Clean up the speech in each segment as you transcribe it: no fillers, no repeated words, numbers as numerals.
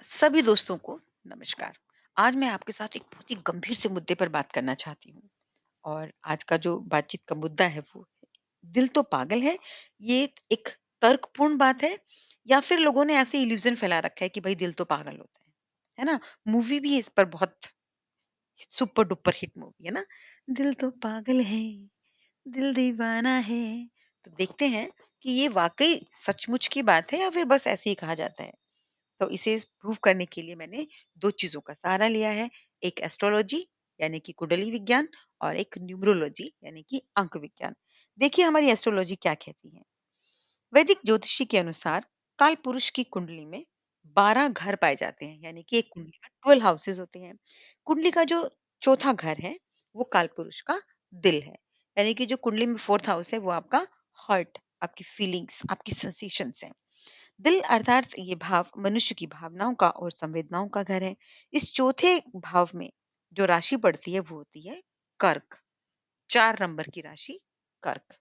सभी दोस्तों को नमस्कार। आज मैं आपके साथ एक बहुत ही गंभीर से मुद्दे पर बात करना चाहती हूँ और आज का जो बातचीत का मुद्दा है वो है, दिल तो पागल है। ये एक तर्कपूर्ण बात है या फिर लोगों ने ऐसे इल्यूजन फैला रखा है कि भाई दिल तो पागल होता है ना? मूवी भी इस पर बहुत सुपर डुपर हिट मूवी है ना? दिल तो पागल है, दिल दीवाना है। तो देखते हैं कि ये वाक़ई सचमुच की बात है या फिर बस ऐसे ही कहा जाता है। तो इसे प्रूव करने के लिए मैंने 2 चीज़ों का सहारा लिया है। एक एस्ट्रोलॉजी यानी कि कुंडली विज्ञान और एक न्यूमरोलॉजी यानी कि अंक विज्ञान। देखिए हमारी एस्ट्रोलॉजी क्या कहती है। वैदिक ज्योतिषी के अनुसार काल पुरुष की कुंडली में 12 घर पाए जाते हैं, यानी कि एक कुंडली में 12 हाउसेस होते हैं। कुंडली का जो चौथा घर है वो काल पुरुष का दिल है। यानी कि जो कुंडली में 4th हाउस है वो आपका हार्ट, आपकी फीलिंग्स, आपकी सेंसेशंस हैं। दिल अर्थात ये भाव मनुष्य की भावनाओं का और संवेदनाओं का घर है। इस चौथे भाव में जो राशि पड़ती है वो होती है कर्क। 4 नंबर की राशि कर्क।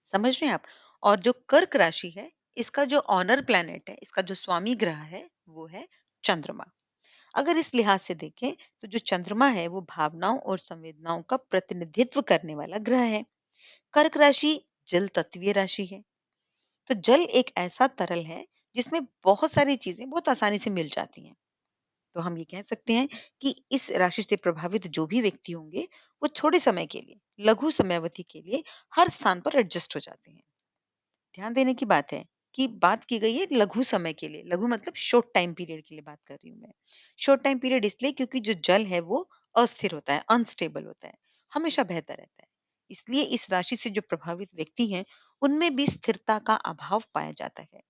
समझ रहे हैं आप? और जो कर्क राशि है, इसका जो ऑनर प्लैनेट है, इसका जो स्वामी ग्रह है, वो है चंद्रमा। अगर इस लिहाज से देखें, तो जो चंद्रमा है, वो भावनाओं और संवेदनाओं का प्रतिनिधित्व करने वाला ग्रह है। कर्क राशि जल तत्वीय राशि है। तो जल एक ऐसा तरल है, जिसमें बहुत सारी चीजें बहुत आसानी से मिल जाती हैं। तो हम ये कह सकते हैं कि इस राशि से प्रभावित जो भी व्यक्ति होंगे, वो थोड़े समय के लिए, लघु समयावधि के लिए हर स्थान पर एडजस्ट हो जाते हैं। ध्यान देने की बात है कि बात की गई है लघु समय के लिए। लघु मतलब शॉर्ट टाइम पीरियड के लिए बात कर रही हूँ मैं। शॉर्ट टाइम पीरियड इसलिए क्योंकि जो जल है वो अस्थिर होता है, अनस्टेबल होता है, हमेशा बहता रहता है। इसलिए इस राशि से जो प्रभावित व्यक्ति हैं, उनमें भी स्थिरता का अभाव पाया जाता है।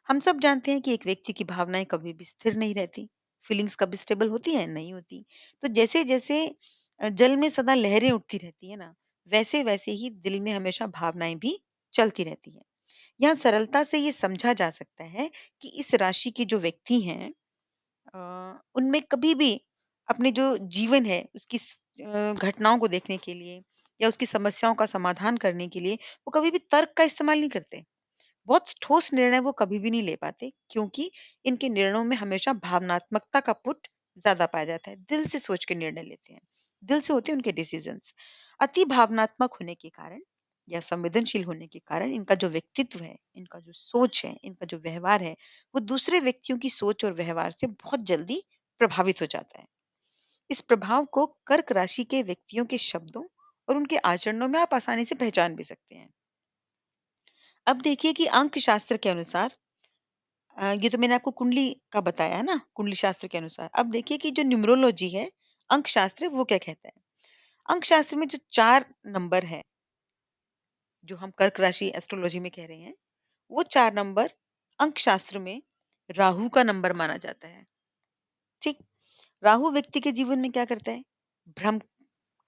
हम सब जानते हैं कि एक व्यक्ति की भावनाएं कभी भी स्थिर नहीं रहती। फीलिंग्स कभी स्टेबल होती है नहीं होती। तो जैसे जैसे जल में सदा लहरें उठती रहती है ना, वैसे वैसे ही दिल में हमेशा भावनाएं भी चलती रहती है। यहाँ सरलता से ये समझा जा सकता है कि इस राशि के जो व्यक्ति हैं, उनमें कभी भी अपने जो जीवन है उसकी घटनाओं को देखने के लिए या उसकी समस्याओं का समाधान करने के लिए वो कभी भी तर्क का इस्तेमाल नहीं करते। बहुत ठोस निर्णय वो कभी भी नहीं ले पाते, क्योंकि इनके निर्णयों में हमेशा भावनात्मकता का पुट ज्यादा पाया जाता है। दिल से सोच के निर्णय लेते हैं, दिल से होते हैं उनके डिसीजंस। अति भावनात्मक होने के कारण या संवेदनशील होने के कारण इनका जो व्यक्तित्व है, इनका जो सोच है, इनका जो व्यवहार है, वो दूसरे व्यक्तियों की सोच और व्यवहार से बहुत जल्दी प्रभावित हो जाता है। इस प्रभाव को कर्क राशि के व्यक्तियों के शब्दों और उनके आचरणों में आप आसानी से पहचान भी सकते हैं। अब देखिए कि अंक शास्त्र के अनुसार, ये तो मैंने आपको कुंडली का बताया है ना, कुंडली शास्त्र के अनुसार। अब देखिए कि जो न्यूमरोलॉजी है, अंक शास्त्र वो क्या कहता है? अंक शास्त्र में जो 4 नंबर है, जो हम कर्क राशि एस्ट्रोलॉजी में कह रहे हैं, वो 4 नंबर अंक शास्त्र में राहु का नंबर माना जाता है। ठीक? राहु व्यक्ति के जीवन में क्या करता है? भ्रम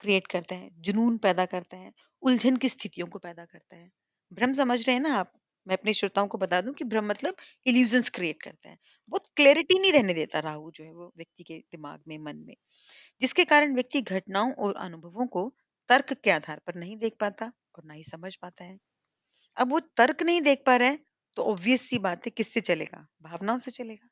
क्रिएट करता है, जुनून पैदा करता है, उलझन की स्थितियों को पैदा करता है। भ्रम समझ रहे हैं ना आप? मैं अपने श्रोताओं को बता दूं कि भ्रम मतलब इल्यूजन्स क्रिएट करता है। बहुत क्लैरिटी नहीं रहने देता राहु जो है वो व्यक्ति के दिमाग में, मन में, जिसके कारण व्यक्ति घटनाओं और अनुभवों को तर्क के आधार पर नहीं देख पाता और ना ही समझ पाता है। अब वो तर्क नहीं देख पा रहा है, तो ऑब्वियस सी बात है किससे चलेगा? भावनाओं से चलेगा।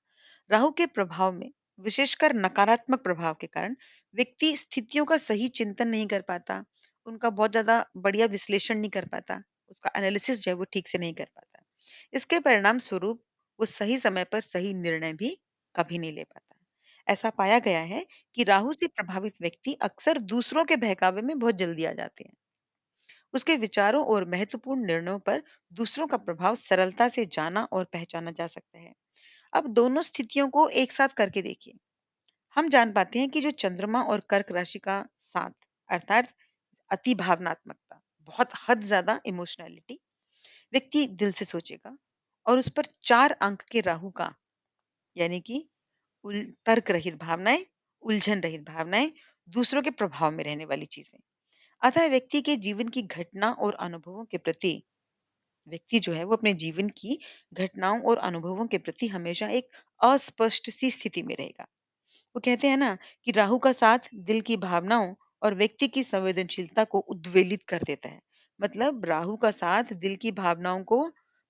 राहु के प्रभाव में, विशेषकर नकारात्मक प्रभाव के कारण, व्यक्ति स्थितियों का सही चिंतन नहीं कर पाता, उनका बहुत ज्यादा बढ़िया विश्लेषण नहीं कर पाता, उसका एनालिसिस जो है वो ठीक से नहीं कर पाता। इसके परिणाम स्वरूप वो सही समय पर सही निर्णय भी कभी नहीं ले पाता। ऐसा पाया गया है कि राहु से प्रभावित व्यक्ति अक्सर दूसरों के बहकावे में बहुत जल्दी आ जाते हैं। उसके विचारों और महत्वपूर्ण निर्णयों पर दूसरों का प्रभाव सरलता से जाना और पहचाना जा सकता है। अब दोनों स्थितियों को एक साथ करके देखिए, हम जान पाते हैं कि जो चंद्रमा और कर्क राशि का साथ, अर्थात अति भावनात्मकता, बहुत हद ज्यादा इमोशनैलिटी, व्यक्ति दिल से सोचेगा और उस पर 4 अंक के राहु का, यानी कि तर्क रहित भावनाएं, उलझन रहित भावनाएं, दूसरों के प्रभाव में रहने वाली चीजें, अतः व्यक्ति के जीवन की घटना और अनुभवों के प्रति, व्यक्ति जो है वो अपने जीवन की घटनाओं और अनुभवों के प्रति हमेशा एक अस्पष्ट सी स्थिति में रहेगा। वो कहते हैं ना कि राहु का साथ दिल की भावनाओं और व्यक्ति की संवेदनशीलता को उद्वेलित कर देता है। मतलब राहु का साथ दिल की भावनाओं को,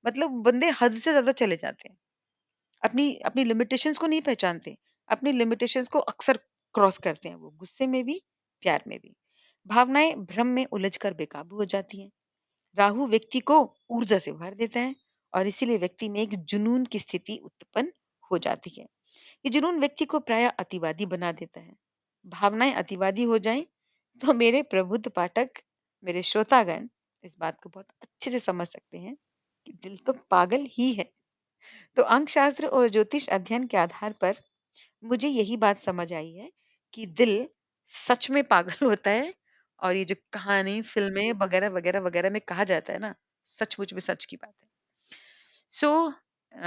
मतलब बंदे हद से ज्यादा चले जाते हैं। अपनी अपनी लिमिटेशंस को नहीं पहचानते, अपनी लिमिटेशंस को अक्सर क्रॉस करते हैं वो, गुस्से में भी, प्यार में भी। भावनाएँ भ्रम में उलझकर बेकाबू हो जाती हैं। राहु व्यक्ति को ऊर्जा से भर देता है और इसीलिए व्यक्ति में एक जुनून की स्थिति उत्पन्न हो जाती है। ये जुनून व्यक्ति को प्रायः अतिवादी बना देता है। भावनाएं अतिवादी हो जाएं तो मेरे प्रबुद्ध पाठक, मेरे श्रोतागण इस बात को बहुत अच्छे से समझ सकते हैं कि दिल तो पागल ही है। तो अंक शास्त्र और ज्योतिष अध्ययन के आधार पर मुझे यही बात समझ आई है कि दिल सच में पागल होता है और ये जो कहानी, फ़िल्में वगैरह, वगैरह, वगैरह में कहा जाता है ना, सचमुच में सच की बात है। सो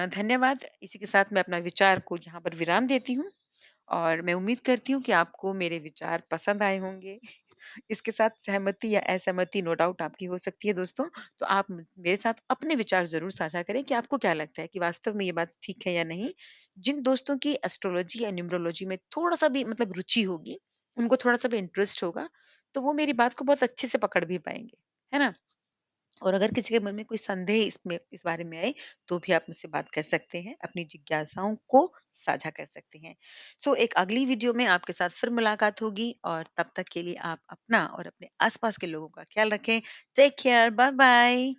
धन्यवाद। इसी के साथ मैं अपना विचार को यहाँ पर विराम देती हूँ और मैं उम्मीद करती हूँ कि आपको मेरे विचार पसंद आए होंगे। इसके साथ सहमति या असहमति नो डाउट आपकी हो सकती है दोस्तों। तो आप मेरे साथ अपने विचार ज़रूर साझा करें कि आपको क्या लगता है कि वास्तव में ये बात ठीक है या नहीं? जिन दोस्तों की एस्ट्रोलॉजी या न्यूमरोलॉजी में थोड़ा-सा भी मतलब रुचि होगी, उनको थोड़ा-सा भी इंटरेस्ट होगा, तो वो मेरी बात को बहुत अच्छे से पकड़ भी पाएँगे। है ना? और अगर किसी के मन में कोई संदेह इस बारे में आए, तो भी आप मुझसे बात कर सकते हैं, अपनी जिज्ञासाओं को साझा कर सकते हैं। सो एक अगली वीडियो में आपके साथ फिर मुलाकात होगी और तब तक के लिए आप अपना और अपने आस-पास के लोगों का ख्याल रखें। Take care, bye-bye.